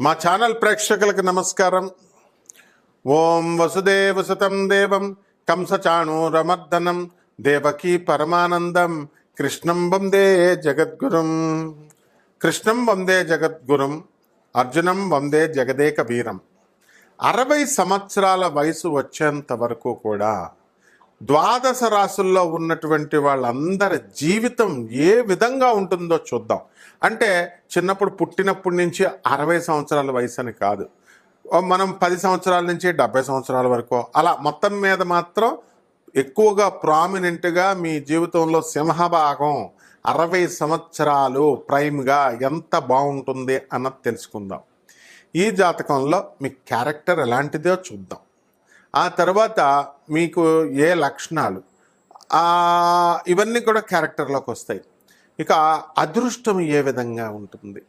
మా ఛానల్ ప్రేక్షకులకు నమస్కారం. ఓం వసుదేవసుతం దేవం కంసచాణూరమర్దనం దేవకీ పరమానందం కృష్ణం వందే జగద్గురుం. కృష్ణం వందే జగద్గురుం, అర్జునం వందే జగదేక వీరం. 60 సంవత్సరాల వయసు వచ్చేంత వరకు కూడా ద్వాదశ రాశుల్లో ఉన్నటువంటి వాళ్ళందరి జీవితం ఏ విధంగా ఉంటుందో చూద్దాం. అంటే చిన్నప్పుడు పుట్టినప్పటి నుంచి 60 సంవత్సరాల వయసు అని కాదు, మనం 10 సంవత్సరాల నుంచి 70 సంవత్సరాల వరకు అలా మొత్తం మీద మాత్రం ఎక్కువగా ప్రామినెంట్గా మీ జీవితంలో సింహభాగం 60 సంవత్సరాలు ప్రైమ్గా ఎంత బాగుంటుంది అన్నది తెలుసుకుందాం. ఈ జాతకంలో మీ క్యారెక్టర్ ఎలాంటిదో చూద్దాం. ఆ తర్వాత మీకు ఏ లక్షణాలు ఇవన్నీ కూడా క్యారెక్టర్లోకి వస్తాయి. ఇక అదృష్టం ఏ విధంగా ఉంటుంది,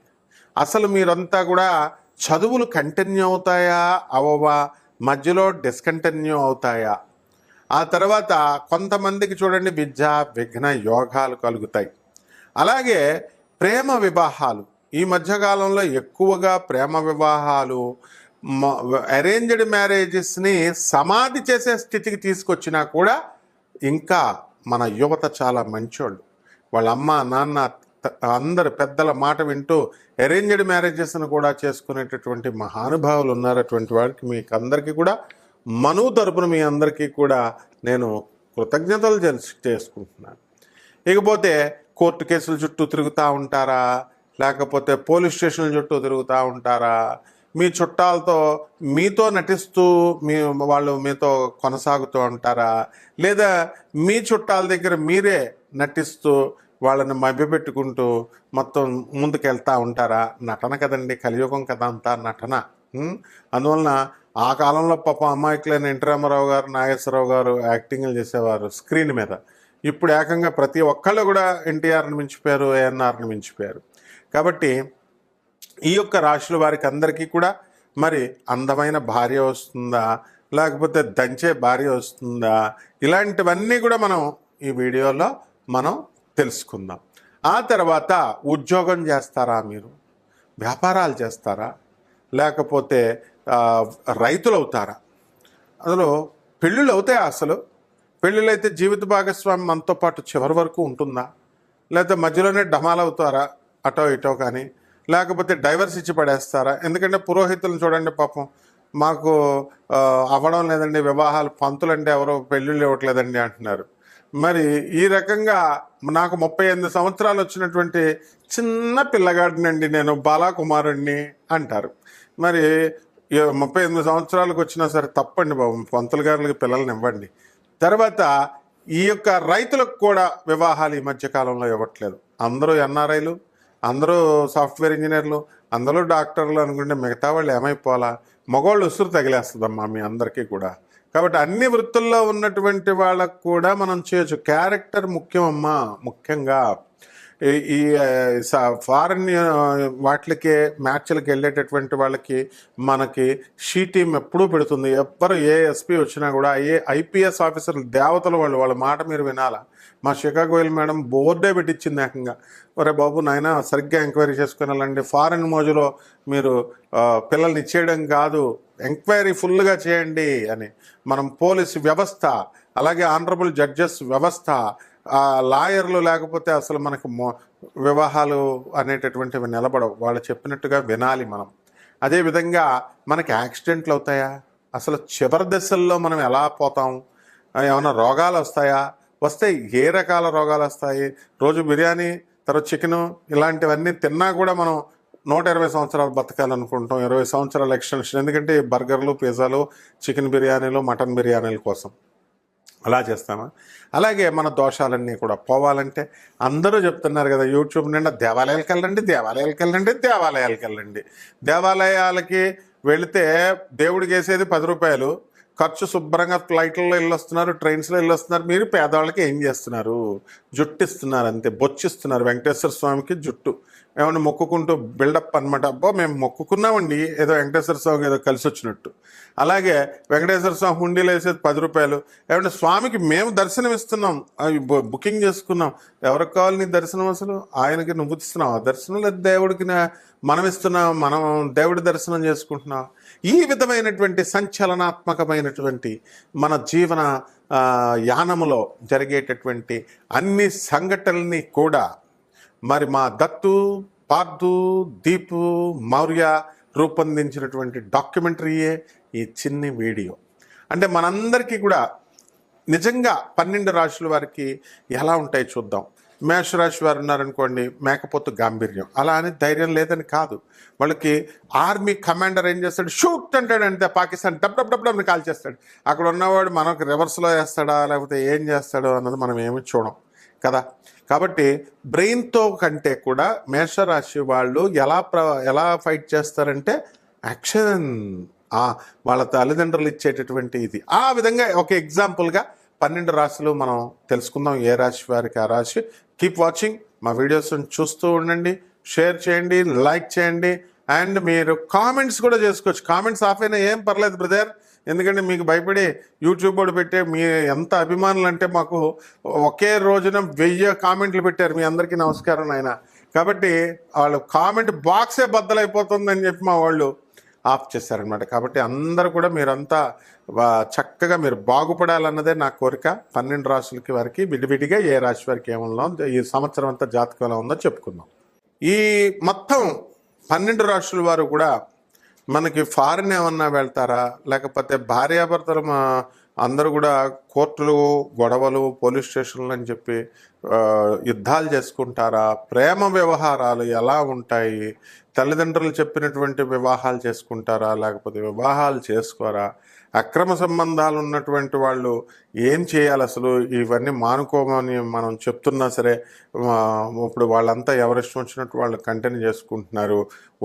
అసలు మీరంతా కూడా చదువులు కంటిన్యూ అవుతాయా అవవా, మధ్యలో డిస్కంటిన్యూ అవుతాయా, ఆ తర్వాత కొంతమందికి చూడండి విద్య విఘ్న యోగాలు కలుగుతాయి. అలాగే ప్రేమ వివాహాలు, ఈ మధ్యకాలంలో ఎక్కువగా ప్రేమ వివాహాలు అరేంజ్డ్ మ్యారేజెస్ని సమాధి చేసే స్థితికి తీసుకొచ్చినా కూడా ఇంకా మన యువత చాలా మంచోళ్ళు. వాళ్ళ అమ్మ నాన్న అందరు పెద్దల మాట వింటూ అరేంజ్డ్ మ్యారేజెస్ను కూడా చేసుకునేటటువంటి మహానుభావులు ఉన్నారు. అటువంటి వారికి మీకు అందరికీ కూడా మనువు తరపున మీ అందరికీ కూడా నేను కృతజ్ఞతలు చేసుకుంటున్నాను. ఇకపోతే కోర్టు కేసుల చుట్టూ తిరుగుతూ ఉంటారా, లేకపోతే పోలీస్ స్టేషన్ల చుట్టూ తిరుగుతూ ఉంటారా, మీ చుట్టాలతో మీతో నటిస్తూ వాళ్ళు మీతో కొనసాగుతూ ఉంటారా, లేదా మీ చుట్టాల దగ్గర మీరే నటిస్తూ వాళ్ళని మభ్యపెట్టుకుంటూ మొత్తం ముందుకెళ్తూ ఉంటారా? నటన కదండి, కలియుగం కదా అంతా నటన. అందువలన ఆ కాలంలో పాపం అమాయకులైన ఎన్టీ రామారావు గారు, నాగేశ్వరరావు గారు యాక్టింగ్లు చేసేవారు స్క్రీన్ మీద. ఇప్పుడు ఏకంగా ప్రతి ఒక్కళ్ళు కూడా ఎన్టీఆర్ని మించిపోయారు, ఏఎన్ఆర్ని మించిపోయారు. కాబట్టి ఈ యొక్క రాశుల వారికి అందరికీ కూడా మరి అందమైన భార్య వస్తుందా, లేకపోతే దంచే భార్య వస్తుందా, ఇలాంటివన్నీ కూడా మనం ఈ వీడియోలో మనం తెలుసుకుందాం. ఆ తర్వాత ఉద్యోగం చేస్తారా, మీరు వ్యాపారాలు చేస్తారా, లేకపోతే రైతులు అవుతారా, అందులో పెళ్ళిళ్ళు అవుతాయా, అసలు పెళ్ళిళ్ళు అయితే జీవిత భాగస్వామి మనతో పాటు చివరి వరకు ఉంటుందా, లేకపోతే మధ్యలోనే డమాల్ అవుతారా అటో ఇటో కానీ, లేకపోతే డైవర్స్ ఇచ్చి పడేస్తారా? ఎందుకంటే పురోహితులను చూడండి, పాపం మాకు అవ్వడం లేదండి వివాహాలు, పంతులు అంటే ఎవరో పెళ్ళిళ్ళు ఇవ్వట్లేదండి అంటున్నారు. మరి ఈ రకంగా నాకు 38 సంవత్సరాలు వచ్చినటువంటి చిన్న పిల్లగాడినండి నేను, బాలాకుమారుణ్ణి అంటారు. మరి 38 సంవత్సరాలకు వచ్చినా సరే తప్పండి బాబు, పంతులు గారులకి పిల్లల్ని ఇవ్వండి. తర్వాత ఈ యొక్క రైతులకు కూడా వివాహాలు ఈ మధ్యకాలంలో ఇవ్వట్లేదు. అందరూ ఎన్ఆర్ఐలు, అందరూ సాఫ్ట్వేర్ ఇంజనీర్లు, అందరూ డాక్టర్లు అనుకుంటే మిగతా వాళ్ళు ఏమైపోవాలా? మగవాళ్ళు ఉసురు తగిలేస్తుందమ్మా మీ అందరికీ కూడా. కాబట్టి అన్ని వృత్తుల్లో ఉన్నటువంటి వాళ్ళకు కూడా మనం చేయొచ్చు. క్యారెక్టర్ ముఖ్యమమ్మా. ముఖ్యంగా ఈ ఫారెన్ వాటికి మ్యాచ్లకి వెళ్ళేటటువంటి వాళ్ళకి మనకి షీ టీం ఎప్పుడూ పెడుతుంది. ఎవ్వరు ఏ ఎస్పీ వచ్చినా కూడా ఐపీఎస్ ఆఫీసర్లు దేవతలు వాళ్ళ మాట మీరు వినాలా. మా షికాగో వెళ్ళి మేడం బోర్డే పెట్టించింది ఏకంగా, ఒరే బాబు నాయన సరిగ్గా ఎంక్వైరీ చేసుకుని వెళ్ళండి, ఫారెన్ మోజులో మీరు పిల్లల్ని ఇచ్చేయడం కాదు, ఎంక్వైరీ ఫుల్గా చేయండి అని. మనం పోలీసు వ్యవస్థ, అలాగే ఆనరబుల్ జడ్జెస్ వ్యవస్థ, లాయర్లు లేకపోతే అసలు మనకు వివాహాలు అనేటటువంటివి నిలబడవు. వాళ్ళు చెప్పినట్టుగా వినాలి మనం. అదేవిధంగా మనకి యాక్సిడెంట్లు అవుతాయా, అసలు చివరి దశల్లో మనం ఎలా పోతాం, ఏమైనా రోగాలు వస్తాయా, వస్తే ఏ రకాల రోగాలు వస్తాయి? రోజు బిర్యానీ తర్వాత చికెను ఇలాంటివన్నీ తిన్నా కూడా మనం 120 సంవత్సరాలు బతకాలనుకుంటాం, 20 సంవత్సరాల ఎక్స్టెన్షన్. ఎందుకంటే బర్గర్లు, పిజ్జాలు, చికెన్ బిర్యానీలు, మటన్ బిర్యానీల కోసం అలా చేస్తామా? అలాగే మన దోషాలన్నీ కూడా పోవాలంటే అందరూ చెప్తున్నారు కదా యూట్యూబ్ నిండా, దేవాలయాలకు వెళ్ళండి, దేవాలయాలకు వెళ్ళండి, దేవాలయాలకు వెళ్ళండి. దేవాలయాలకి వెళితే దేవుడికి వేసేది 10 రూపాయలు ఖర్చు, శుభ్రంగా ఫ్లైట్లలో వెళ్ళొస్తున్నారు, ట్రైన్స్లో వెళ్ళొస్తున్నారు. మీరు పేదవాళ్ళకి ఏం చేస్తున్నారు? జుట్టు ఇస్తున్నారు అంతే, బొచ్చిస్తున్నారు. వెంకటేశ్వర స్వామికి జుట్టు, ఏమన్నా మొక్కుకుంటూ బిల్డప్ అనమాట. అబ్బో మేము మొక్కుకున్నామండి ఏదో వెంకటేశ్వర స్వామికి ఏదో కలిసి వచ్చినట్టు. అలాగే వెంకటేశ్వర స్వామి హుండీలు వేసేది 10 రూపాయలు. ఏమంటే స్వామికి మేము దర్శనం ఇస్తున్నాం, బుకింగ్ చేసుకున్నాం. ఎవరికి కావాలి నీ దర్శనం? అసలు ఆయనకి నువ్వు ఇస్తున్నావు దర్శనం, లేదా దేవుడికి మనం ఇస్తున్నాం, మనం దేవుడి దర్శనం చేసుకుంటున్నాం? ఈ విధమైనటువంటి సంచలనాత్మకమైనటువంటి మన జీవన యానములో జరిగేటటువంటి అన్ని సంఘటనల్ని కూడా మరి మా దత్తు, పార్థు, దీపు, మౌర్య రూపొందించినటువంటి డాక్యుమెంటరీయే ఈ చిన్ని వీడియో. అంటే మనందరికీ కూడా నిజంగా 12 రాశుల వారికి ఎలా ఉంటాయి చూద్దాం. మేషరాశి వారు ఉన్నారనుకోండి, మేకపోతు గాంభీర్యం. అలా అని ధైర్యం లేదని కాదు, వాళ్ళకి ఆర్మీ కమాండర్ ఏం చేస్తాడు, షూట్ అంటాడు, అంటే పాకిస్తాన్ డబ్ డబ్ డబ్ డబ్ని కాల్ చేస్తాడు. అక్కడ ఉన్నవాడు మనకు రివర్స్లో వేస్తాడా లేకపోతే ఏం చేస్తాడో అన్నది మనం ఏమి చూడం కదా. కాబట్టి బ్రెయిన్తో కంటే కూడా మేషరాశి వాళ్ళు ఎలా ఫైట్ చేస్తారంటే యాక్షన్, వాళ్ళ తల్లిదండ్రులు ఇచ్చేటటువంటి ఇది. ఆ విధంగా ఒక ఎగ్జాంపుల్గా 12 రాశులు మనం తెలుసుకుందాం, ఏ రాశి వారికి ఆ రాశి. కీప్ వాచింగ్, మా వీడియోస్ చూస్తూ ఉండండి, షేర్ చేయండి, లైక్ చేయండి, అండ్ మీరు కామెంట్స్ కూడా చేసుకోవచ్చు. కామెంట్స్ ఆఫ్ అయినా ఏం పర్లేదు బ్రదర్, ఎందుకంటే మీకు భయపడి యూట్యూబ్ కూడా పెట్టే మీ ఎంత అభిమానులు అంటే మాకు ఒకే రోజున 1000 కామెంట్లు పెట్టారు. మీ అందరికీ నమస్కారం నాయన. కాబట్టి వాళ్ళు కామెంట్ బాక్సే బద్దలైపోతుందని చెప్పి మా వాళ్ళు ఆఫ్ చేశారనమాట. కాబట్టి అందరూ కూడా మీరంతా చక్కగా మీరు బాగుపడాలన్నదే నా కోరిక. 12 రాశులకి వారికి విడివిడిగా ఏ రాశి వారికి ఏమన్నా ఈ సంవత్సరం అంతా జాతకం ఎలా ఉందో చెప్పుకుందాం. ఈ మొత్తం 12 రాశుల వారు కూడా మనకి ఫారిన్ ఏమన్నా వెళ్తారా, లేకపోతే భార్యాభర్తలు అందరూ కూడా కోర్టులు, గొడవలు, పోలీస్ స్టేషన్లు అని చెప్పి యుద్ధాలు చేసుకుంటారా, ప్రేమ వ్యవహారాలు ఎలా ఉంటాయి, తల్లిదండ్రులు చెప్పినటువంటి వివాహాలు చేసుకుంటారా, లేకపోతే వివాహాలు చేసుకోరా, అక్రమ సంబంధాలు ఉన్నటువంటి వాళ్ళు ఏం చేయాలి, అసలు ఇవన్నీ మానుకోమని మనం చెప్తున్నా సరే ఇప్పుడు వాళ్ళంతా ఎవరిష్టం వచ్చినట్టు వాళ్ళు కంటిన్యూ చేసుకుంటున్నారు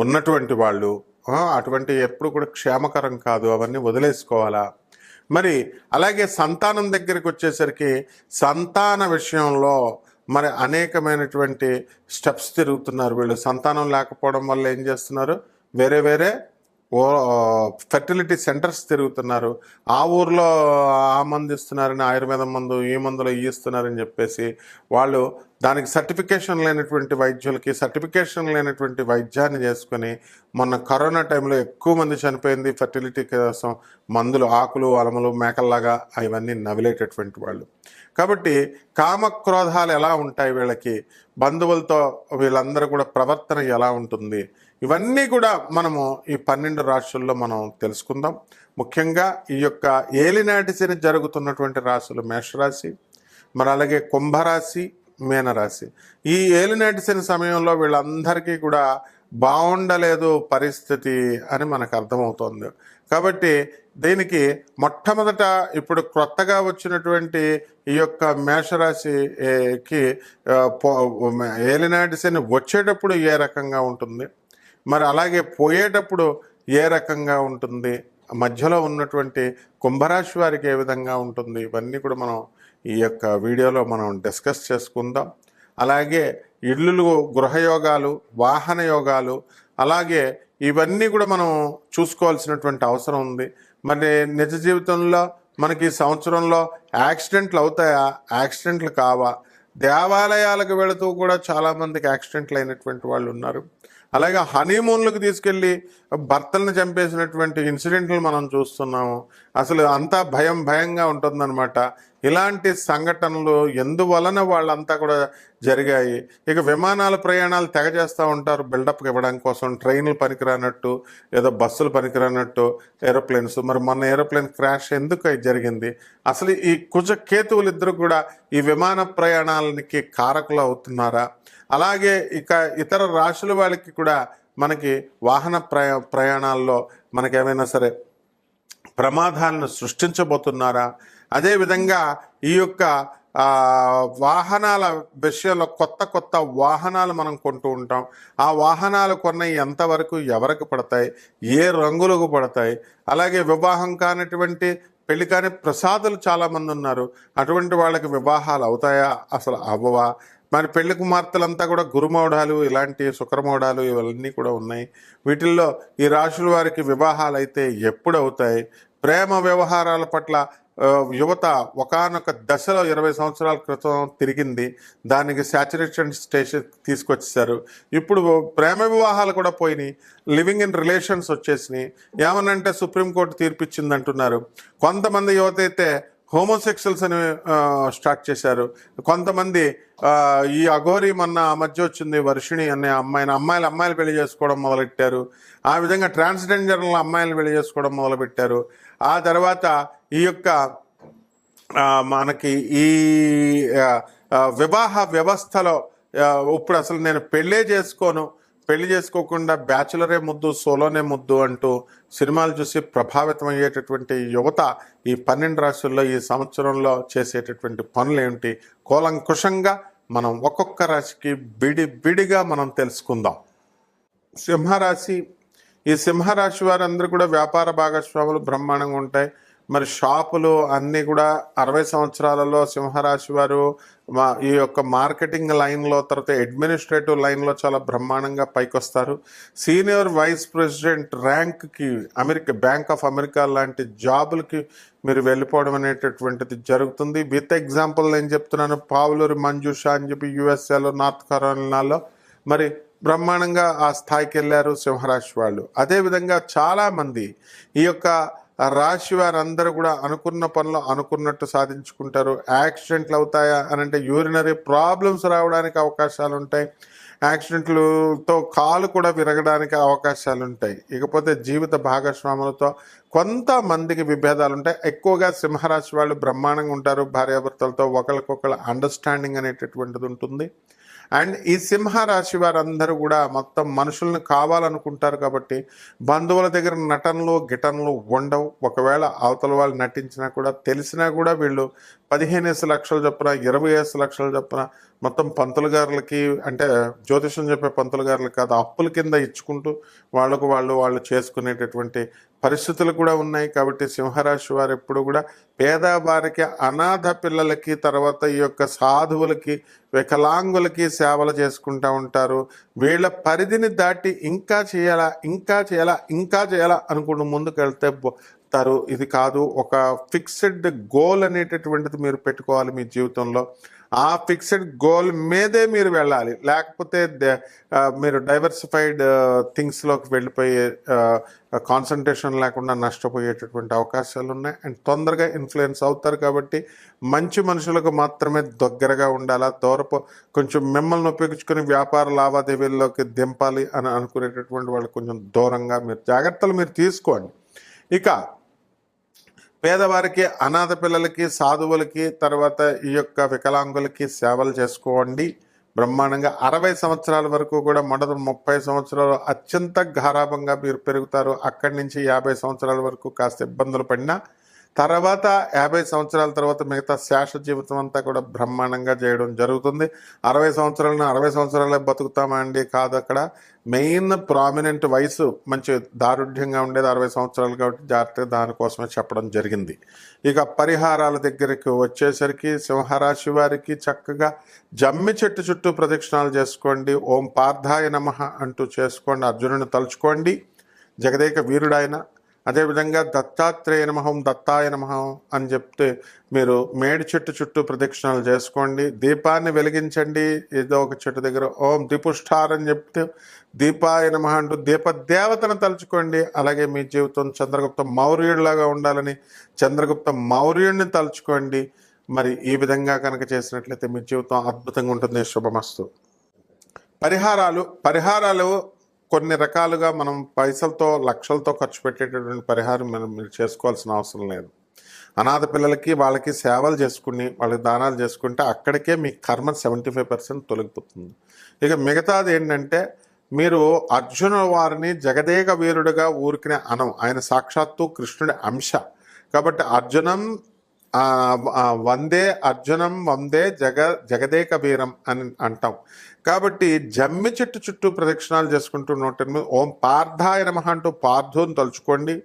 ఉన్నటువంటి వాళ్ళు. అటువంటి ఎప్పుడు కూడా క్షేమకరం కాదు, అవన్నీ వదిలేసుకోవాలా. మరి అలాగే సంతానం దగ్గరికి వచ్చేసరికి సంతాన విషయంలో మరి అనేకమైనటువంటి స్టెప్స్ తిరుగుతున్నారు వీళ్ళు. సంతానం లేకపోవడం వల్ల ఏం చేస్తున్నారు, వేరే ఫెర్టిలిటీ సెంటర్స్ తిరుగుతున్నారు. ఆ ఊర్లో ఆ మందు ఇస్తున్నారని, ఆయుర్వేదం మందు, ఈ మందులో ఇస్తున్నారని చెప్పేసి వాళ్ళు దానికి సర్టిఫికేషన్ లేనటువంటి వైద్యులకి సర్టిఫికేషన్ లేనటువంటి వైద్యాన్ని చేసుకొని మొన్న కరోనా టైంలో ఎక్కువ మంది చనిపోయింది ఫెర్టిలిటీ కోసం మందులు, ఆకులు, అలములు, మేకల్లాగా అవన్నీ నవిలేటటువంటి వాళ్ళు. కాబట్టి కామక్రోధాలు ఎలా ఉంటాయి వీళ్ళకి, బంధువులతో వీళ్ళందరూ కూడా ప్రవర్తన ఎలా ఉంటుంది, ఇవన్నీ కూడా మనము ఈ 12 రాశుల్లో మనం తెలుసుకుందాం. ముఖ్యంగా ఈ యొక్క ఏలినాటి శని జరుగుతున్నటువంటి రాశులు మేషరాశి, మరి అలాగే కుంభరాశి, మీనరాశి. ఈ ఏలినాటి శని సమయంలో వీళ్ళందరికీ కూడా బాగుండలేదు పరిస్థితి అని మనకు అర్థమవుతుంది. కాబట్టి దీనికి మొట్టమొదట ఇప్పుడు కొత్తగా వచ్చినటువంటి ఈ యొక్క మేషరాశికి ఏలినాటి శని వచ్చేటప్పుడు ఏ రకంగా ఉంటుంది, మరి అలాగే పోయేటప్పుడు ఏ రకంగా ఉంటుంది, మధ్యలో ఉన్నటువంటి కుంభరాశి వారికి ఏ విధంగా ఉంటుంది, ఇవన్నీ కూడా మనం ఈ యొక్క వీడియోలో మనం డిస్కస్ చేసుకుందాం. అలాగే ఇళ్ళు, గృహయోగాలు, వాహన యోగాలు, అలాగే ఇవన్నీ కూడా మనం చూసుకోవాల్సినటువంటి అవసరం ఉంది. మరి నిజ జీవితంలో మనకి సంవత్సరంలో యాక్సిడెంట్లు అవుతాయా, యాక్సిడెంట్లు కావా, దేవాలయాలకు వెళుతూ కూడా చాలామందికి యాక్సిడెంట్లు అయినటువంటి వాళ్ళు ఉన్నారు. అలాగే హనీమూన్లకు తీసుకెళ్ళి భర్తలను చంపేసినటువంటి ఇన్సిడెంట్లు మనం చూస్తున్నాము. అసలు అంతా భయంగా ఉంటుందన్నమాట. ఇలాంటి సంఘటనలు ఎందువలన వాళ్ళంతా కూడా జరిగాయి. ఇక విమానాల ప్రయాణాలు తెగ చేస్తూ ఉంటారు బిల్డప్కి ఇవ్వడం కోసం, ట్రైన్లు పనికిరానట్టు, ఏదో బస్సులు పనికిరానట్టు ఏరోప్లేన్స్. మరి మొన్న ఏరోప్లేన్ క్రాష్ ఎందుకు జరిగింది, అసలు ఈ కుజ కేతువులు ఇద్దరు కూడా ఈ విమాన ప్రయాణాలకి కారకులు అవుతున్నారా, అలాగే ఇక ఇతర రాశుల వాళ్ళకి కూడా మనకి వాహన ప్రయాణాల్లో మనకేమైనా సరే ప్రమాదాలను సృష్టించబోతున్నారా, అదేవిధంగా ఈ యొక్క వాహనాల విషయంలో కొత్త వాహనాలు మనం కొంటూ ఉంటాం. ఆ వాహనాలు కొన్నవి ఎంతవరకు ఎవరికి పడతాయి, ఏ రంగులకు పడతాయి, అలాగే వివాహం కానిటువంటి పెళ్లి కాని ప్రసాదులు చాలామంది ఉన్నారు, అటువంటి వాళ్ళకి వివాహాలు అవుతాయా, అసలు అవ్వవా, మరి పెళ్లి కుమార్తెలంతా కూడా గురుమౌఢాలు, ఇలాంటి శుక్రమౌఢాలు ఇవన్నీ కూడా ఉన్నాయి. వీటిల్లో ఈ రాశుల వారికి వివాహాలు అయితే ఎప్పుడు అవుతాయి? ప్రేమ వ్యవహారాల పట్ల యువత ఒకానొక దశలో 20 సంవత్సరాల క్రితం తిరిగింది, దానికి సాచురేషన్ స్టేషన్ తీసుకొచ్చేసారు. ఇప్పుడు ప్రేమ వివాహాలు కూడా పోయినాయి, లివింగ్ ఇన్ రిలేషన్స్ వచ్చేసినాయి. ఏమనంటే సుప్రీంకోర్టు తీర్పిచ్చింది అంటున్నారు. కొంతమంది యువత అయితే హోమోసెక్షువల్స్ అని స్టార్ట్ చేశారు. కొంతమంది ఈ అఘోరి మొన్న మధ్య వచ్చింది వర్షిణి అనే అమ్మాయిలు పెళ్లి చేసుకోవడం మొదలెట్టారు. ఆ విధంగా ట్రాన్స్జెండర్ల అమ్మాయిలు పెళ్లి చేసుకోవడం మొదలుపెట్టారు. ఆ తర్వాత ఈ యొక్క మనకి ఈ వివాహ వ్యవస్థలో ఇప్పుడు అసలు నేను పెళ్లి చేసుకోకుండా బ్యాచులరే ముద్దు, సోలోనే ముద్దు అంటూ సినిమాలు చూసి ప్రభావితం అయ్యేటటువంటి యువత ఈ 12 రాశుల్లో ఈ సంవత్సరంలో చేసేటటువంటి పనులు ఏమిటి కూలంకుషంగా మనం ఒక్కొక్క రాశికి విడిగా మనం తెలుసుకుందాం. సింహరాశి. ఈ సింహరాశి వారందరూ కూడా వ్యాపార భాగస్వాములు బ్రహ్మాండంగా ఉంటాయి. మరి షాపులు అన్నీ కూడా 60 సంవత్సరాలలో సింహరాశి వారు ఈ యొక్క మార్కెటింగ్ లైన్లో, తర్వాత అడ్మినిస్ట్రేటివ్ లైన్లో చాలా బ్రహ్మాండంగా పైకొస్తారు. సీనియర్ వైస్ ప్రెసిడెంట్ ర్యాంక్కి బ్యాంక్ ఆఫ్ అమెరికా లాంటి జాబులకి మీరు వెళ్ళిపోవడం అనేటటువంటిది జరుగుతుంది. విత్ ఎగ్జాంపుల్ నేను చెప్తున్నాను, పావులూరి మంజుషా అని చెప్పి యుఎస్ఏలో, నార్త్ కరోలినాలో మరి బ్రహ్మాండంగా ఆ స్థాయికి వెళ్ళారు సింహరాశి వాళ్ళు. అదేవిధంగా చాలామంది ఈ యొక్క రాశి వారందరూ కూడా అనుకున్న పనులు అనుకున్నట్టు సాధించుకుంటారు. యాక్సిడెంట్లు అవుతాయా అని అంటే యూరినరీ ప్రాబ్లమ్స్ రావడానికి అవకాశాలు ఉంటాయి. యాక్సిడెంట్లతో కాలు కూడా విరగడానికి అవకాశాలు ఉంటాయి. ఇకపోతే జీవిత భాగస్వాములతో కొంతమందికి విభేదాలు ఉంటాయి. ఎక్కువగా సింహరాశి వాళ్ళు బ్రహ్మాండంగా ఉంటారు. భార్యాభర్తలతో ఒకరికొకరు అండర్స్టాండింగ్ అనేటటువంటిది ఉంటుంది. అండ్ ఈ సింహరాశి వారందరూ కూడా మొత్తం మనుషుల్ని కావాలనుకుంటారు కాబట్టి బంధువుల దగ్గర గిటనలు ఉండవు. ఒకవేళ అవతల వాళ్ళు నటించినా కూడా తెలిసినా కూడా వీళ్ళు 15 లక్షలు చొప్పున, 20 లక్షలు చొప్పున మొత్తం పంతులు గారులకి, అంటే జ్యోతిషం చెప్పే పంతులు గారులకి కాదు, అప్పుల కింద ఇచ్చుకుంటూ వాళ్ళు చేసుకునేటటువంటి పరిస్థితులు కూడా ఉన్నాయి. కాబట్టి సింహరాశి వారు ఎప్పుడు కూడా పేదవారికి, అనాథ పిల్లలకి, తర్వాత ఈ యొక్క సాధువులకి, వికలాంగులకి సేవలు చేసుకుంటూ ఉంటారు. వీళ్ళ పరిధిని దాటి ఇంకా చేయాలా అనుకుంటూ ముందుకు వెళ్తే ఇది కాదు. ఒక ఫిక్స్డ్ గోల్ అనేటటువంటిది మీరు పెట్టుకోవాలి మీ జీవితంలో. ఆ ఫిక్స్డ్ గోల్ మీదే మీరు వెళ్ళాలి. లేకపోతే మీరు డైవర్సిఫైడ్ థింగ్స్లోకి వెళ్ళిపోయే కాన్సన్ట్రేషన్ లేకుండా నష్టపోయేటటువంటి అవకాశాలు ఉన్నాయి. అండ్ తొందరగా ఇన్ఫ్లుయెన్స్ అవుతారు. కాబట్టి మంచి మనుషులకు మాత్రమే దగ్గరగా ఉండాలా. కొంచెం మిమ్మల్ని ఉపయోగించుకొని వ్యాపార లావాదేవీల్లోకి దింపాలి అని అనుకునేటటువంటి వాళ్ళు కొంచెం దూరంగా జాగ్రత్తలు మీరు తీసుకోండి. ఇక పేదవారికి, అనాథ పిల్లలకి, సాధువులకి, తర్వాత ఈ యొక్క వికలాంగులకి సేవలు చేసుకోండి బ్రహ్మాండంగా. 60 సంవత్సరాల వరకు కూడా మొదటి 30 సంవత్సరాలు అత్యంత గారాభంగా మీరు పెరుగుతారు. అక్కడి నుంచి 50 సంవత్సరాల వరకు కాస్త ఇబ్బందులు పడినా తర్వాత 50 సంవత్సరాల తర్వాత మిగతా శాశ్వత జీవితం అంతా కూడా బ్రహ్మాండంగా చేయడం జరుగుతుంది. 60 సంవత్సరాలే బతుకుతామా అండి? కాదు. అక్కడ మెయిన్ ప్రామినెంట్ వయసు మంచి దారుఢ్యంగా ఉండేది 60 సంవత్సరాలు కాబట్టి జాగ్రత్తగా దానికోసమే చెప్పడం జరిగింది. ఇక పరిహారాల దగ్గరికి వచ్చేసరికి సింహరాశి వారికి చక్కగా జమ్మి చెట్టు చుట్టూ ప్రదక్షిణాలు చేసుకోండి. ఓం పార్థాయ నమః అంటూ చేసుకోండి. అర్జునుని తలుచుకోండి, జగదేక వీరుడాయన. అదేవిధంగా దత్తాత్రేయ నమః, దత్తాయ నమః అని చెప్తే మీరు మేడి చెట్టు చుట్టూ ప్రదక్షిణాలు చేసుకోండి. దీపాన్ని వెలిగించండి ఏదో ఒక చెట్టు దగ్గర. ఓం దీపుష్ఠార్ అని చెప్తే దీపాయ నమః అంటూ దీపదేవతను తలుచుకోండి. అలాగే మీ జీవితం చంద్రగుప్త మౌర్యుడిలాగా ఉండాలని చంద్రగుప్త మౌర్యుడిని తలుచుకోండి. మరి ఈ విధంగా కనుక చేసినట్లయితే మీ జీవితం అద్భుతంగా ఉంటుంది. శుభమస్తు. పరిహారాలు కొన్ని రకాలుగా మనం పైసలతో, లక్షలతో ఖర్చు పెట్టేటటువంటి పరిహారం మీరు చేసుకోవాల్సిన అవసరం లేదు. అనాథ పిల్లలకి, వాళ్ళకి సేవలు చేసుకుని, వాళ్ళకి దానాలు చేసుకుంటే అక్కడికే మీ కర్మ 75% తొలగిపోతుంది. ఇక మిగతాది ఏంటంటే, మీరు అర్జున వారిని జగదేక వీరుడిగా ఊరికినే ఆయన సాక్షాత్తు కృష్ణుడి అంశ కాబట్టి వందే జగదేక వీరం అని అంటాం. కాబట్టి జమ్మి చెట్టు చుట్టూ ప్రదక్షిణాలు చేసుకుంటూ 108 ఓం పార్థాయ నమః అంటూ పార్థుని తలుచుకోండి.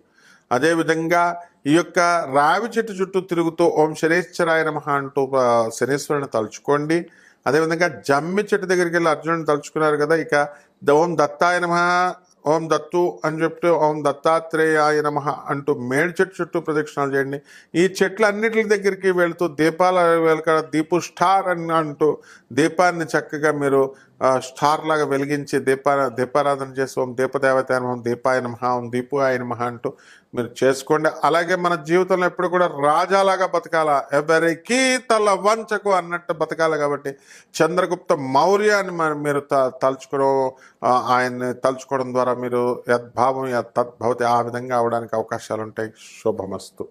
అదేవిధంగా ఈ యొక్క రావి చెట్టు చుట్టూ తిరుగుతూ ఓం శనేశ్వరాయ నమః అంటూ శనేశ్వరుని తలుచుకోండి. అదేవిధంగా జమ్మి చెట్టు దగ్గరికి వెళ్ళి అర్జునుడిని తలుచుకున్నారు కదా, ఇక ఓం దత్తాయ నమః, ఓం దత్తు అని చెప్తూ ఓం దత్తాత్రేయాయ నమః అంటూ మేడి చెట్టు చుట్టూ ప్రదక్షిణాలు చేయండి. ఈ చెట్ల అన్నిటి దగ్గరికి వెళుతూ దీపాల వెలక దీపు స్టార్ అని అంటూ దీపాన్ని చక్కగా మీరు స్టార్ లాగా వెలిగించి దీపారాధన చేసి ఓం దీపదేవత నమః, ఓం దీపాయ నమః, ఓం దీపాయ నమః అంటూ మీరు చేసుకోండి. అలాగే మన జీవితంలో ఎప్పుడు కూడా రాజాలాగా బతకాల, ఎవరికి తల వంచకు అన్నట్టు బతకాలి. కాబట్టి చంద్రగుప్త మౌర్యాన్ని మీరు తలుచుకోవడం, ఆయన్ని తలుచుకోవడం ద్వారా మీరు యద్భావం తద్భవతి ఆ విధంగా అవడానికి అవకాశాలు ఉంటాయి. శుభమస్తు.